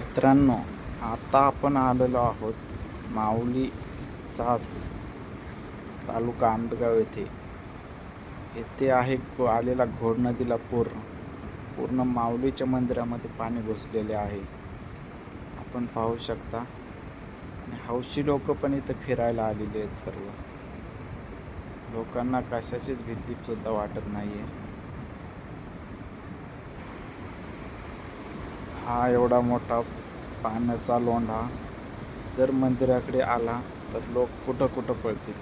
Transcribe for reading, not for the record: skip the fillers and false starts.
मित्रांनो, आता आपण आलेलो आहोत माऊली चास तालुका आंबेगाव येथे. येथे आहे आलेला घोड नदीला पूर्ण माऊलीच्या मंदिरामध्ये पाणी घुसलेले आहे. आपण पाहू शकता. आणि हौशी लोक पण इथे फिरायला आलेले आहेत. सर्व लोकांना कशाचीच भीती सुद्धा वाटत नाहीये. हा एवढा मोठा पाण्याचा लोंढा जर मंदिराकडे आला तर लोक कुठं पळतील.